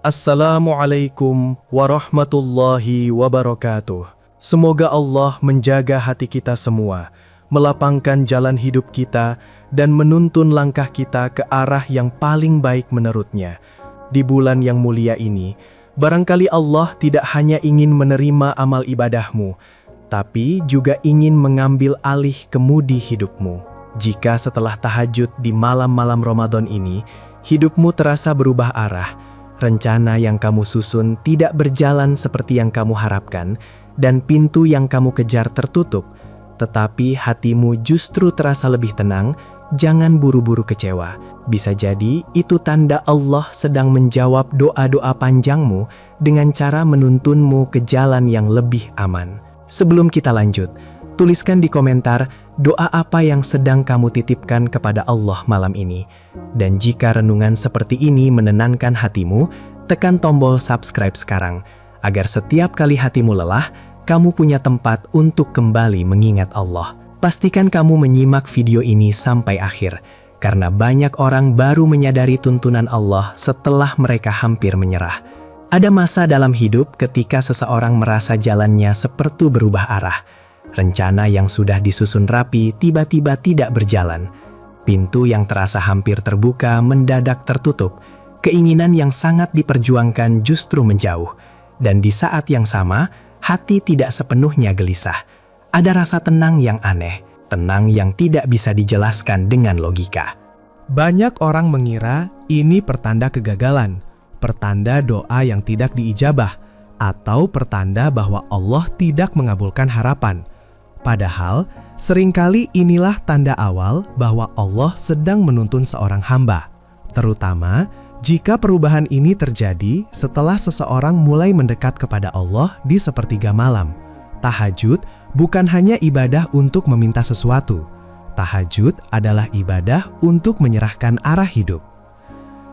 Assalamualaikum warahmatullahi wabarakatuh. Semoga Allah menjaga hati kita semua, melapangkan jalan hidup kita, dan menuntun langkah kita ke arah yang paling baik menurutnya. Di bulan yang mulia ini, barangkali Allah tidak hanya ingin menerima amal ibadahmu, tapi juga ingin mengambil alih kemudi hidupmu. Jika setelah tahajud di malam-malam Ramadan ini, hidupmu terasa berubah arah, rencana yang kamu susun tidak berjalan seperti yang kamu harapkan, dan pintu yang kamu kejar tertutup, tetapi hatimu justru terasa lebih tenang, jangan buru-buru kecewa. Bisa jadi itu tanda Allah sedang menjawab doa-doa panjangmu dengan cara menuntunmu ke jalan yang lebih aman. Sebelum kita lanjut, tuliskan di komentar doa apa yang sedang kamu titipkan kepada Allah malam ini. Dan jika renungan seperti ini menenangkan hatimu, tekan tombol subscribe sekarang, agar setiap kali hatimu lelah, kamu punya tempat untuk kembali mengingat Allah. Pastikan kamu menyimak video ini sampai akhir, karena banyak orang baru menyadari tuntunan Allah setelah mereka hampir menyerah. Ada masa dalam hidup ketika seseorang merasa jalannya seperti berubah arah. Rencana yang sudah disusun rapi tiba-tiba tidak berjalan. Pintu yang terasa hampir terbuka mendadak tertutup. Keinginan yang sangat diperjuangkan justru menjauh. Dan di saat yang sama, hati tidak sepenuhnya gelisah. Ada rasa tenang yang aneh, tenang yang tidak bisa dijelaskan dengan logika. Banyak orang mengira ini pertanda kegagalan, pertanda doa yang tidak diijabah, atau pertanda bahwa Allah tidak mengabulkan harapan. Padahal, seringkali inilah tanda awal bahwa Allah sedang menuntun seorang hamba, terutama jika perubahan ini terjadi setelah seseorang mulai mendekat kepada Allah di sepertiga malam. Tahajud bukan hanya ibadah untuk meminta sesuatu. Tahajud adalah ibadah untuk menyerahkan arah hidup.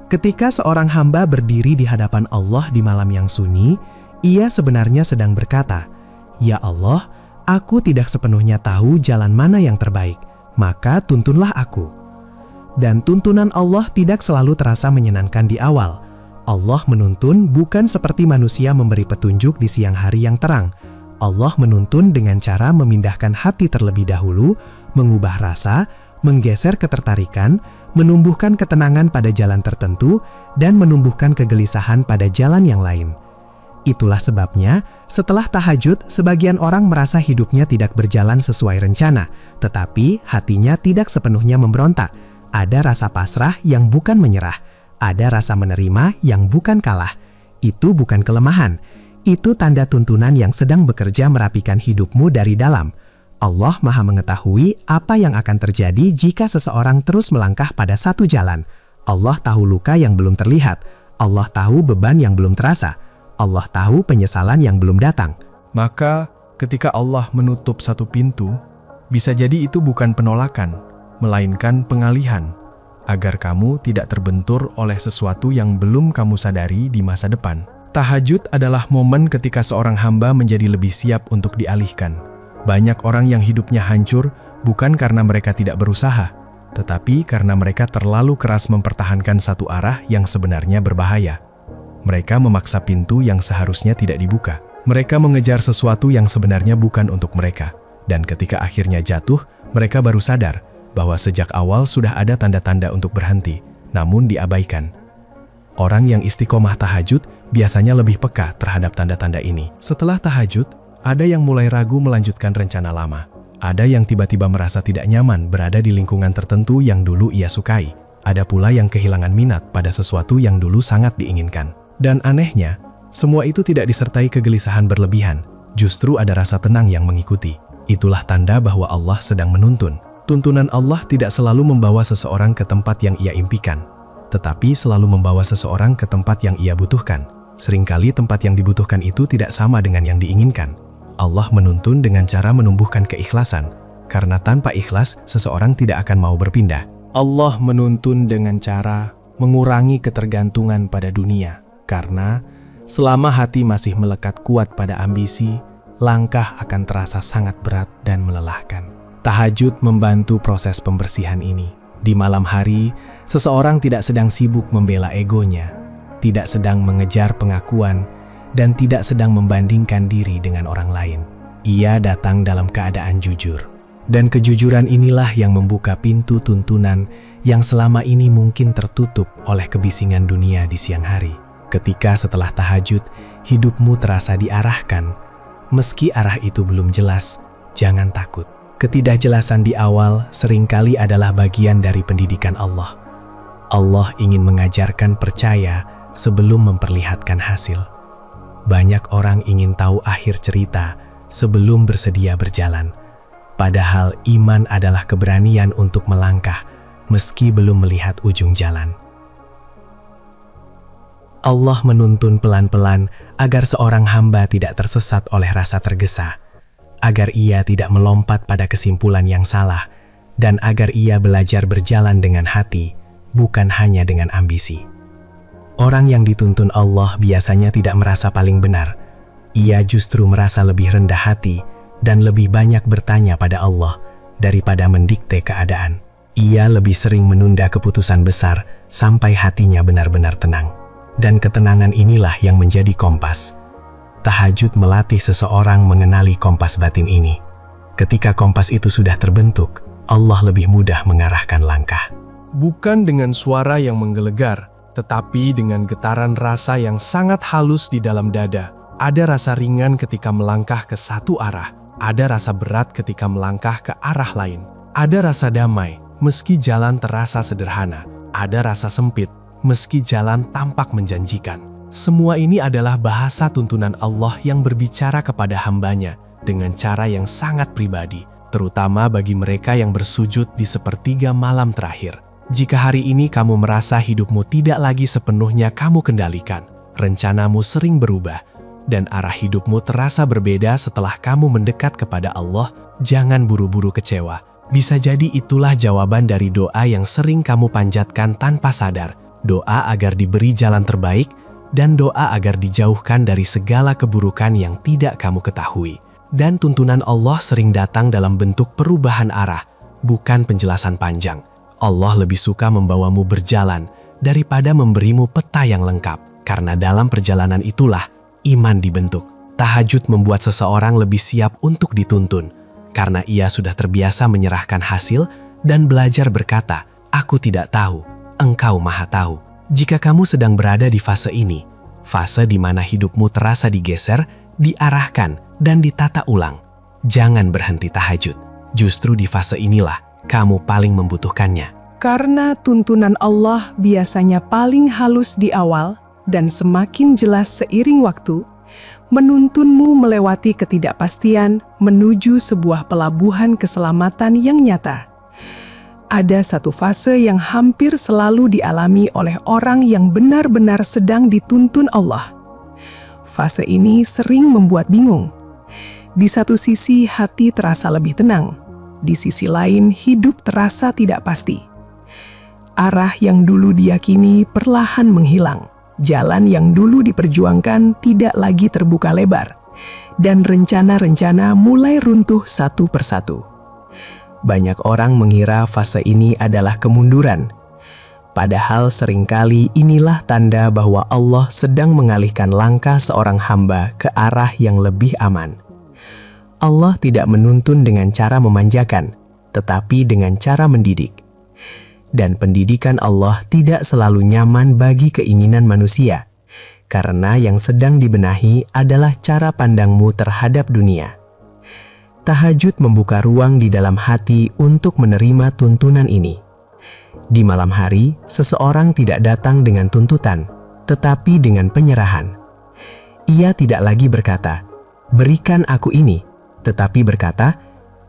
Ketika seorang hamba berdiri di hadapan Allah di malam yang sunyi, ia sebenarnya sedang berkata, "Ya Allah, aku tidak sepenuhnya tahu jalan mana yang terbaik, maka tuntunlah aku." Dan tuntunan Allah tidak selalu terasa menyenangkan di awal. Allah menuntun bukan seperti manusia memberi petunjuk di siang hari yang terang. Allah menuntun dengan cara memindahkan hati terlebih dahulu, mengubah rasa, menggeser ketertarikan, menumbuhkan ketenangan pada jalan tertentu, dan menumbuhkan kegelisahan pada jalan yang lain. Itulah sebabnya, setelah tahajud, sebagian orang merasa hidupnya tidak berjalan sesuai rencana, tetapi hatinya tidak sepenuhnya memberontak. Ada rasa pasrah yang bukan menyerah, ada rasa menerima yang bukan kalah. Itu bukan kelemahan, itu tanda tuntunan yang sedang bekerja merapikan hidupmu dari dalam. Allah Maha mengetahui apa yang akan terjadi jika seseorang terus melangkah pada satu jalan. Allah tahu luka yang belum terlihat, Allah tahu beban yang belum terasa, Allah tahu penyesalan yang belum datang. Maka, ketika Allah menutup satu pintu, bisa jadi itu bukan penolakan, melainkan pengalihan, agar kamu tidak terbentur oleh sesuatu yang belum kamu sadari di masa depan. Tahajud adalah momen ketika seorang hamba menjadi lebih siap untuk dialihkan. Banyak orang yang hidupnya hancur bukan karena mereka tidak berusaha, tetapi karena mereka terlalu keras mempertahankan satu arah yang sebenarnya berbahaya. Mereka memaksa pintu yang seharusnya tidak dibuka. Mereka mengejar sesuatu yang sebenarnya bukan untuk mereka. Dan ketika akhirnya jatuh, mereka baru sadar bahwa sejak awal sudah ada tanda-tanda untuk berhenti, namun diabaikan. Orang yang istiqomah tahajud biasanya lebih peka terhadap tanda-tanda ini. Setelah tahajud, ada yang mulai ragu melanjutkan rencana lama. Ada yang tiba-tiba merasa tidak nyaman berada di lingkungan tertentu yang dulu ia sukai. Ada pula yang kehilangan minat pada sesuatu yang dulu sangat diinginkan. Dan anehnya, semua itu tidak disertai kegelisahan berlebihan. Justru ada rasa tenang yang mengikuti. Itulah tanda bahwa Allah sedang menuntun. Tuntunan Allah tidak selalu membawa seseorang ke tempat yang ia impikan, tetapi selalu membawa seseorang ke tempat yang ia butuhkan. Seringkali tempat yang dibutuhkan itu tidak sama dengan yang diinginkan. Allah menuntun dengan cara menumbuhkan keikhlasan, karena tanpa ikhlas, seseorang tidak akan mau berpindah. Allah menuntun dengan cara mengurangi ketergantungan pada dunia, karena selama hati masih melekat kuat pada ambisi, langkah akan terasa sangat berat dan melelahkan. Tahajud membantu proses pembersihan ini. Di malam hari, seseorang tidak sedang sibuk membela egonya, tidak sedang mengejar pengakuan, dan tidak sedang membandingkan diri dengan orang lain. Ia datang dalam keadaan jujur. Dan kejujuran inilah yang membuka pintu tuntunan yang selama ini mungkin tertutup oleh kebisingan dunia di siang hari. Ketika setelah tahajud, hidupmu terasa diarahkan. Meski arah itu belum jelas, jangan takut. Ketidakjelasan di awal seringkali adalah bagian dari pendidikan Allah. Allah ingin mengajarkan percaya sebelum memperlihatkan hasil. Banyak orang ingin tahu akhir cerita sebelum bersedia berjalan. Padahal iman adalah keberanian untuk melangkah meski belum melihat ujung jalan. Allah menuntun pelan-pelan agar seorang hamba tidak tersesat oleh rasa tergesa, agar ia tidak melompat pada kesimpulan yang salah, dan agar ia belajar berjalan dengan hati, bukan hanya dengan ambisi. Orang yang dituntun Allah biasanya tidak merasa paling benar. Ia justru merasa lebih rendah hati dan lebih banyak bertanya pada Allah daripada mendikte keadaan. Ia lebih sering menunda keputusan besar sampai hatinya benar-benar tenang. Dan ketenangan inilah yang menjadi kompas. Tahajud melatih seseorang mengenali kompas batin ini. Ketika kompas itu sudah terbentuk, Allah lebih mudah mengarahkan langkah. Bukan dengan suara yang menggelegar, tetapi dengan getaran rasa yang sangat halus di dalam dada. Ada rasa ringan ketika melangkah ke satu arah. Ada rasa berat ketika melangkah ke arah lain. Ada rasa damai, meski jalan terasa sederhana. Ada rasa sempit, meski jalan tampak menjanjikan. Semua ini adalah bahasa tuntunan Allah yang berbicara kepada hambanya dengan cara yang sangat pribadi, terutama bagi mereka yang bersujud di sepertiga malam terakhir. Jika hari ini kamu merasa hidupmu tidak lagi sepenuhnya kamu kendalikan, rencanamu sering berubah, dan arah hidupmu terasa berbeda setelah kamu mendekat kepada Allah, jangan buru-buru kecewa. Bisa jadi itulah jawaban dari doa yang sering kamu panjatkan tanpa sadar. Doa agar diberi jalan terbaik, dan doa agar dijauhkan dari segala keburukan yang tidak kamu ketahui. Dan tuntunan Allah sering datang dalam bentuk perubahan arah, bukan penjelasan panjang. Allah lebih suka membawamu berjalan daripada memberimu peta yang lengkap. Karena dalam perjalanan itulah iman dibentuk. Tahajud membuat seseorang lebih siap untuk dituntun, karena ia sudah terbiasa menyerahkan hasil dan belajar berkata, "Aku tidak tahu, Engkau Maha Tahu." Jika kamu sedang berada di fase ini, fase di mana hidupmu terasa digeser, diarahkan, dan ditata ulang, jangan berhenti tahajud. Justru di fase inilah kamu paling membutuhkannya. Karena tuntunan Allah biasanya paling halus di awal dan semakin jelas seiring waktu, menuntunmu melewati ketidakpastian menuju sebuah pelabuhan keselamatan yang nyata. Ada satu fase yang hampir selalu dialami oleh orang yang benar-benar sedang dituntun Allah. Fase ini sering membuat bingung. Di satu sisi hati terasa lebih tenang, di sisi lain hidup terasa tidak pasti. Arah yang dulu diyakini perlahan menghilang, jalan yang dulu diperjuangkan tidak lagi terbuka lebar, dan rencana-rencana mulai runtuh satu persatu. Banyak orang mengira fase ini adalah kemunduran. Padahal seringkali inilah tanda bahwa Allah sedang mengalihkan langkah seorang hamba ke arah yang lebih aman. Allah tidak menuntun dengan cara memanjakan, tetapi dengan cara mendidik. Dan pendidikan Allah tidak selalu nyaman bagi keinginan manusia, karena yang sedang dibenahi adalah cara pandangmu terhadap dunia. Tahajud membuka ruang di dalam hati untuk menerima tuntunan ini. Di malam hari, seseorang tidak datang dengan tuntutan, tetapi dengan penyerahan. Ia tidak lagi berkata, "Berikan aku ini," tetapi berkata,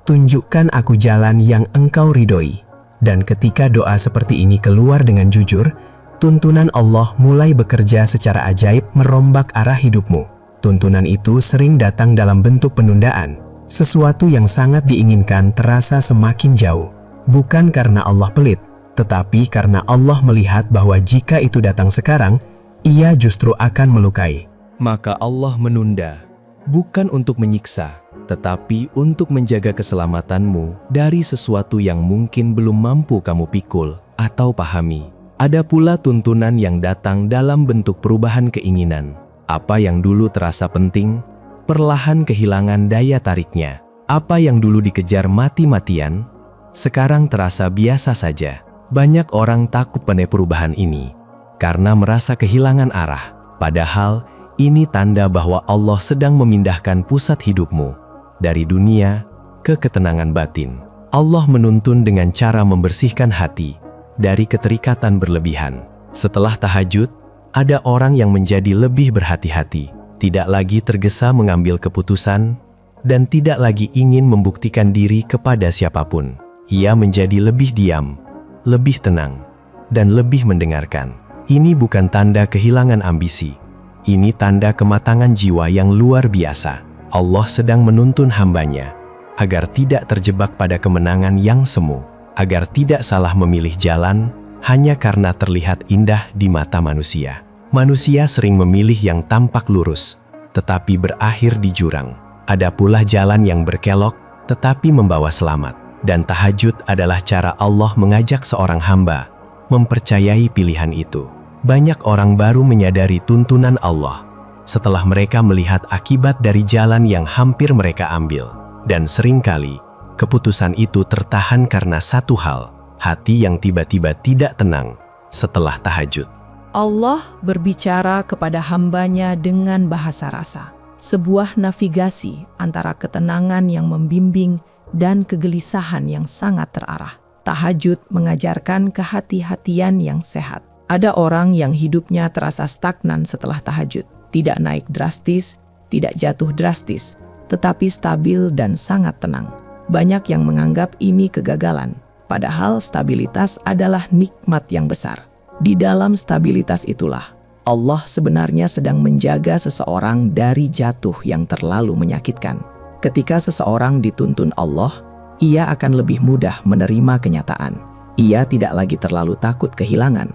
"Tunjukkan aku jalan yang Engkau ridhoi." Dan ketika doa seperti ini keluar dengan jujur, tuntunan Allah mulai bekerja secara ajaib merombak arah hidupmu. Tuntunan itu sering datang dalam bentuk penundaan. Sesuatu yang sangat diinginkan terasa semakin jauh, bukan karena Allah pelit, tetapi karena Allah melihat bahwa jika itu datang sekarang, Ia justru akan melukai. Maka Allah menunda, bukan untuk menyiksa, tetapi untuk menjaga keselamatanmu dari sesuatu yang mungkin belum mampu kamu pikul atau pahami. Ada pula tuntunan yang datang dalam bentuk perubahan keinginan. Apa yang dulu terasa penting, perlahan kehilangan daya tariknya. Apa yang dulu dikejar mati-matian, sekarang terasa biasa saja. Banyak orang takut pada perubahan ini karena merasa kehilangan arah. Padahal, ini tanda bahwa Allah sedang memindahkan pusat hidupmu dari dunia ke ketenangan batin. Allah menuntun dengan cara membersihkan hati dari keterikatan berlebihan. Setelah tahajud, ada orang yang menjadi lebih berhati-hati, tidak lagi tergesa mengambil keputusan, dan tidak lagi ingin membuktikan diri kepada siapapun. Ia menjadi lebih diam, lebih tenang, dan lebih mendengarkan. Ini bukan tanda kehilangan ambisi. Ini tanda kematangan jiwa yang luar biasa. Allah sedang menuntun hambanya agar tidak terjebak pada kemenangan yang semu, agar tidak salah memilih jalan hanya karena terlihat indah di mata manusia. Manusia sering memilih yang tampak lurus, tetapi berakhir di jurang. Ada pula jalan yang berkelok, tetapi membawa selamat. Dan tahajud adalah cara Allah mengajak seorang hamba mempercayai pilihan itu. Banyak orang baru menyadari tuntunan Allah setelah mereka melihat akibat dari jalan yang hampir mereka ambil. Dan seringkali, keputusan itu tertahan karena satu hal, hati yang tiba-tiba tidak tenang setelah tahajud. Allah berbicara kepada hambanya dengan bahasa rasa, sebuah navigasi antara ketenangan yang membimbing dan kegelisahan yang sangat terarah. Tahajud mengajarkan kehati-hatian yang sehat. Ada orang yang hidupnya terasa stagnan setelah tahajud, tidak naik drastis, tidak jatuh drastis, tetapi stabil dan sangat tenang. Banyak yang menganggap ini kegagalan, padahal stabilitas adalah nikmat yang besar. Di dalam stabilitas itulah, Allah sebenarnya sedang menjaga seseorang dari jatuh yang terlalu menyakitkan. Ketika seseorang dituntun Allah, ia akan lebih mudah menerima kenyataan. Ia tidak lagi terlalu takut kehilangan,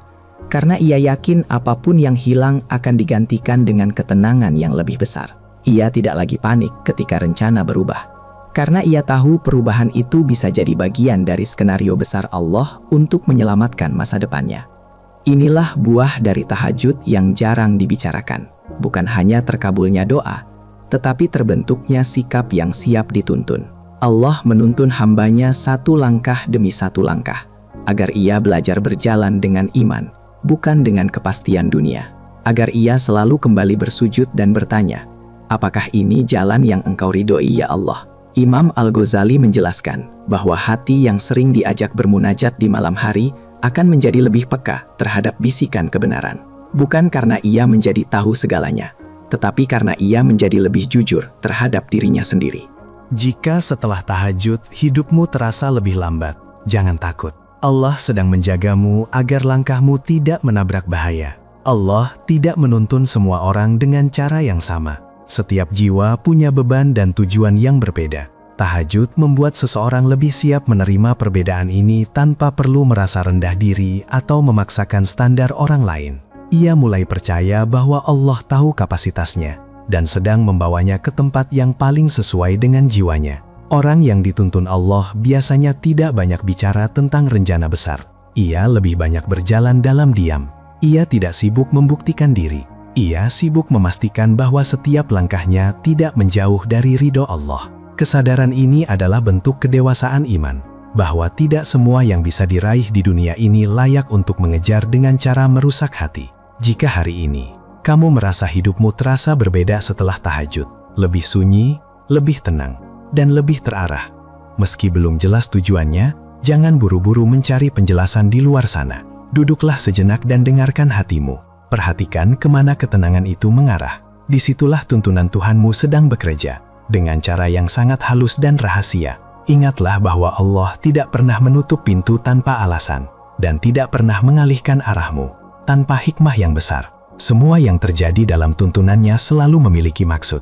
karena ia yakin apapun yang hilang akan digantikan dengan ketenangan yang lebih besar. Ia tidak lagi panik ketika rencana berubah, karena ia tahu perubahan itu bisa jadi bagian dari skenario besar Allah untuk menyelamatkan masa depannya. Inilah buah dari tahajud yang jarang dibicarakan. Bukan hanya terkabulnya doa, tetapi terbentuknya sikap yang siap dituntun. Allah menuntun hambanya satu langkah demi satu langkah, agar ia belajar berjalan dengan iman, bukan dengan kepastian dunia. Agar ia selalu kembali bersujud dan bertanya, apakah ini jalan yang Engkau ridhoi ya Allah? Imam Al-Ghazali menjelaskan bahwa hati yang sering diajak bermunajat di malam hari akan menjadi lebih peka terhadap bisikan kebenaran. Bukan karena ia menjadi tahu segalanya, tetapi karena ia menjadi lebih jujur terhadap dirinya sendiri. Jika setelah tahajud hidupmu terasa lebih lambat, jangan takut. Allah sedang menjagamu agar langkahmu tidak menabrak bahaya. Allah tidak menuntun semua orang dengan cara yang sama. Setiap jiwa punya beban dan tujuan yang berbeda. Tahajud membuat seseorang lebih siap menerima perbedaan ini tanpa perlu merasa rendah diri atau memaksakan standar orang lain. Ia mulai percaya bahwa Allah tahu kapasitasnya dan sedang membawanya ke tempat yang paling sesuai dengan jiwanya. Orang yang dituntun Allah biasanya tidak banyak bicara tentang rencana besar. Ia lebih banyak berjalan dalam diam. Ia tidak sibuk membuktikan diri. Ia sibuk memastikan bahwa setiap langkahnya tidak menjauh dari ridho Allah. Kesadaran ini adalah bentuk kedewasaan iman, bahwa tidak semua yang bisa diraih di dunia ini layak untuk mengejar dengan cara merusak hati. Jika hari ini kamu merasa hidupmu terasa berbeda setelah tahajud, lebih sunyi, lebih tenang, dan lebih terarah, meski belum jelas tujuannya, jangan buru-buru mencari penjelasan di luar sana. Duduklah sejenak dan dengarkan hatimu. Perhatikan kemana ketenangan itu mengarah. Disitulah tuntunan Tuhanmu sedang bekerja, dengan cara yang sangat halus dan rahasia. Ingatlah bahwa Allah tidak pernah menutup pintu tanpa alasan, dan tidak pernah mengalihkan arahmu tanpa hikmah yang besar. Semua yang terjadi dalam tuntunannya selalu memiliki maksud.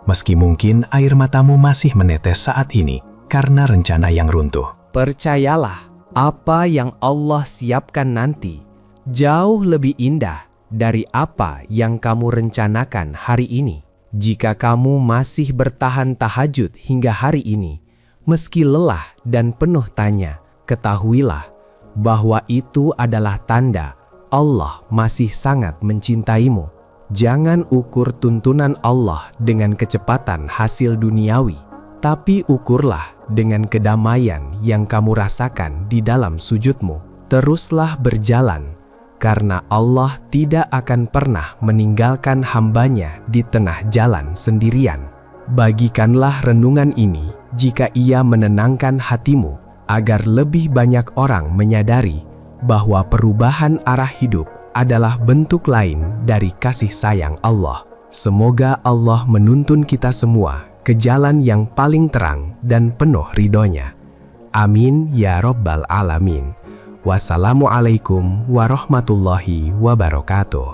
Meski mungkin air matamu masih menetes saat ini, karena rencana yang runtuh. Percayalah, apa yang Allah siapkan nanti jauh lebih indah dari apa yang kamu rencanakan hari ini. Jika kamu masih bertahan tahajud hingga hari ini, meski lelah dan penuh tanya, ketahuilah bahwa itu adalah tanda Allah masih sangat mencintaimu. Jangan ukur tuntunan Allah dengan kecepatan hasil duniawi, tapi ukurlah dengan kedamaian yang kamu rasakan di dalam sujudmu. Teruslah berjalan, karena Allah tidak akan pernah meninggalkan hambanya di tengah jalan sendirian. Bagikanlah renungan ini jika ia menenangkan hatimu, agar lebih banyak orang menyadari bahwa perubahan arah hidup adalah bentuk lain dari kasih sayang Allah. Semoga Allah menuntun kita semua ke jalan yang paling terang dan penuh ridhonya. Amin ya Rabbal Alamin. Wassalamualaikum warahmatullahi wabarakatuh.